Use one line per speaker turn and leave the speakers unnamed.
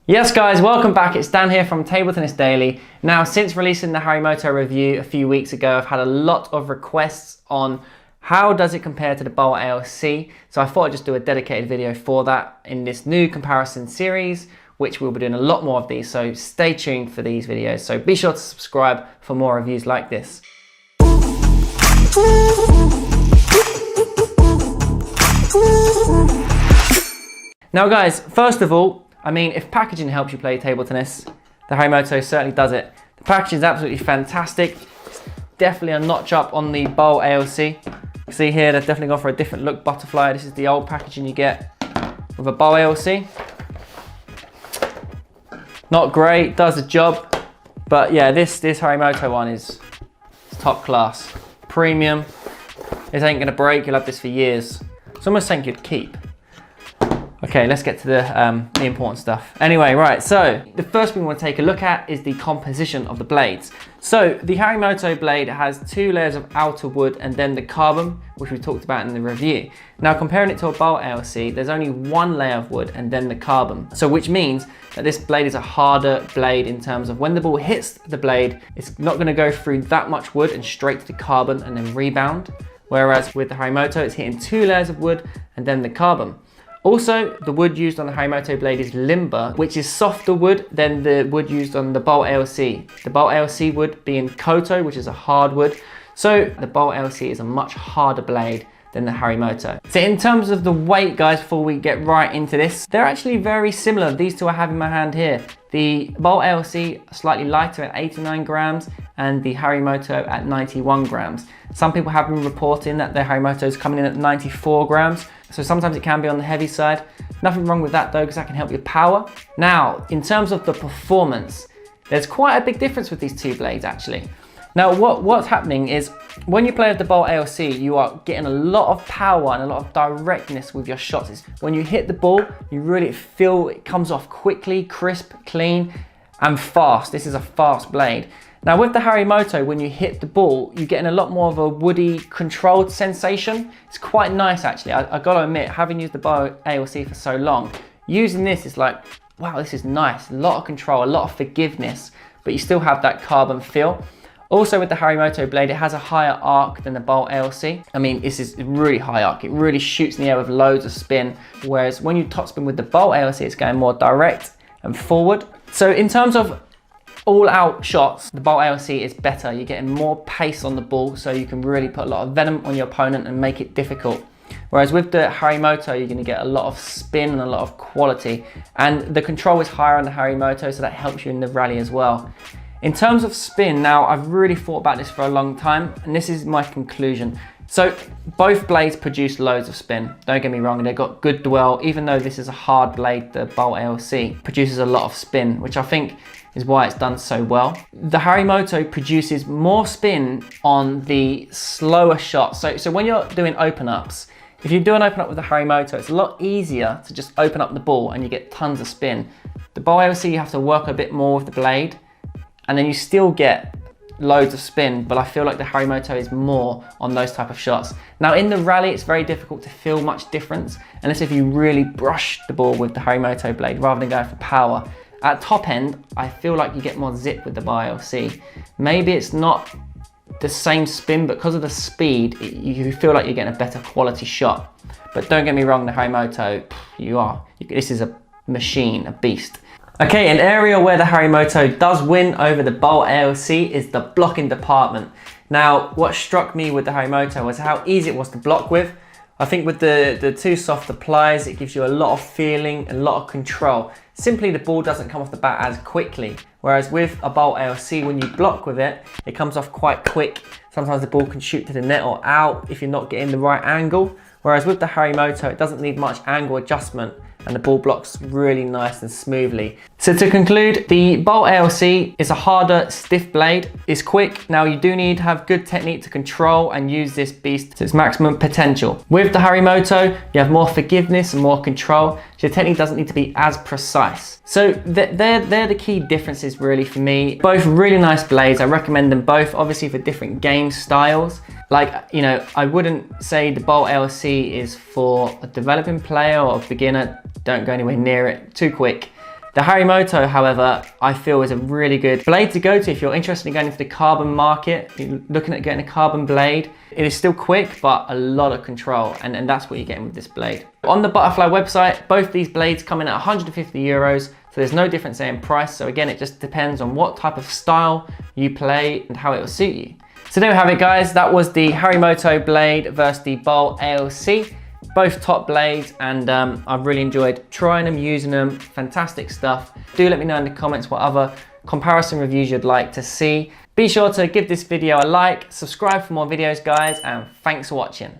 Yes guys, welcome back. It's Dan here from Table Tennis Daily. Now, since releasing the Harimoto review a few weeks ago, I've had a lot of requests on how does it compare to the Boll ALC. So I thought I'd just do a dedicated video for that in this new comparison series, which we'll be doing a lot more of these. So stay tuned for these videos. So be sure to subscribe for more reviews like this. Now guys, first of all, I mean, if packaging helps you play table tennis, the Harimoto certainly does it. The packaging is absolutely fantastic. It's definitely a notch up on the Boll ALC. You can see here, they've definitely gone for a different look butterfly. This is the old packaging you get with a Boll ALC. Not great, does the job. But yeah, this Harimoto one is top class. Premium. This ain't gonna break, you'll have this for years. It's almost something you'd keep. Okay, let's get to the important stuff. Anyway, right, so the first thing we want to take a look at is the composition of the blades. So the Harimoto blade has 2 layers of outer wood and then the carbon, which we talked about in the review. Now comparing it to a Boll ALC, there's only 1 layer of wood and then the carbon. So which means that this blade is a harder blade in terms of when the ball hits the blade, it's not going to go through that much wood and straight to the carbon and then rebound. Whereas with the Harimoto, it's hitting 2 layers of wood and then the carbon. Also, the wood used on the Harimoto blade is limber, which is softer wood than the wood used on the Boll ALC. The Boll ALC wood being koto, which is a hard wood. So the Boll ALC is a much harder blade than the Harimoto. So in terms of the weight, guys, before we get right into this, they're actually very similar. These two I have in my hand here. The Boll ALC slightly lighter at 89 grams and the Harimoto at 91 grams. Some people have been reporting that the Harimoto is coming in at 94 grams. So sometimes it can be on the heavy side. Nothing wrong with that though, because that can help your power. Now, in terms of the performance, there's quite a big difference with these two blades actually. Now, what's happening is when you play with the Boll ALC, you are getting a lot of power and a lot of directness with your shots. When you hit the ball, you really feel it comes off quickly, crisp, clean, and fast. This is a fast blade. Now with the Harimoto, when you hit the ball, you're getting a lot more of a woody, controlled sensation. It's quite nice actually. I gotta admit, having used the Boll ALC for so long, using this is like, wow, this is nice. A lot of control, a lot of forgiveness, but you still have that carbon feel. Also with the Harimoto blade, it has a higher arc than the Boll ALC. I mean, this is a really high arc. It really shoots in the air with loads of spin. Whereas when you topspin with the Boll ALC, it's going more direct and forward. So in terms of all out shots, the Boll ALC is better. You're getting more pace on the ball, so you can really put a lot of venom on your opponent and make it difficult. Whereas with the Harimoto, you're gonna get a lot of spin and a lot of quality. And the control is higher on the Harimoto, so that helps you in the rally as well. In terms of spin, now I've really thought about this for a long time, and this is my conclusion. So both blades produce loads of spin. Don't get me wrong, they've got good dwell. Even though this is a hard blade, the Boll ALC produces a lot of spin, which I think is why it's done so well. The Harimoto produces more spin on the slower shots. So when you're doing open ups, if you do an open up with the Harimoto, it's a lot easier to just open up the ball and you get tons of spin. The Boll ALC, you have to work a bit more with the blade, and then you still get loads of spin, but I feel like the Harimoto is more on those type of shots. Now in the rally, it's very difficult to feel much difference unless if you really brush the ball with the Harimoto blade rather than going for power. At top end, I feel like you get more zip with the Boll ALC. Maybe it's not the same spin, but because of the speed, you feel like you're getting a better quality shot. But don't get me wrong, the Harimoto, this is a machine, a beast. Okay, an area where the Harimoto does win over the Boll ALC is the blocking department. Now, what struck me with the Harimoto was how easy it was to block with. I think with the 2 soft applies, it gives you a lot of feeling, a lot of control. Simply the ball doesn't come off the bat as quickly. Whereas with a Boll ALC, when you block with it, it comes off quite quick. Sometimes the ball can shoot to the net or out if you're not getting the right angle. Whereas with the Harimoto, it doesn't need much angle adjustment and the ball blocks really nice and smoothly. So to conclude, the Boll ALC is a harder, stiff blade. It's quick. Now you do need to have good technique to control and use this beast to its maximum potential. With the Harimoto, you have more forgiveness and more control, so your technique doesn't need to be as precise. So they're the key differences really for me. Both really nice blades. I recommend them both, obviously for different game styles. Like, you know, I wouldn't say the Boll ALC is for a developing player or a beginner. Don't go anywhere near it, too quick. The Harimoto, however, I feel is a really good blade to go to if you're interested in going into the carbon market, you're looking at getting a carbon blade. It is still quick, but a lot of control, and that's what you're getting with this blade. On the Butterfly website, both these blades come in at 150 euros, so there's no difference there in price. So again, it just depends on what type of style you play and how it will suit you. So there we have it, guys. That was the Harimoto blade versus the Boll ALC. Both top blades, and I've really enjoyed trying them, using them. Fantastic stuff. Do let me know in the comments what other comparison reviews you'd like to see. Be sure to give this video a like, subscribe for more videos, guys, and thanks for watching.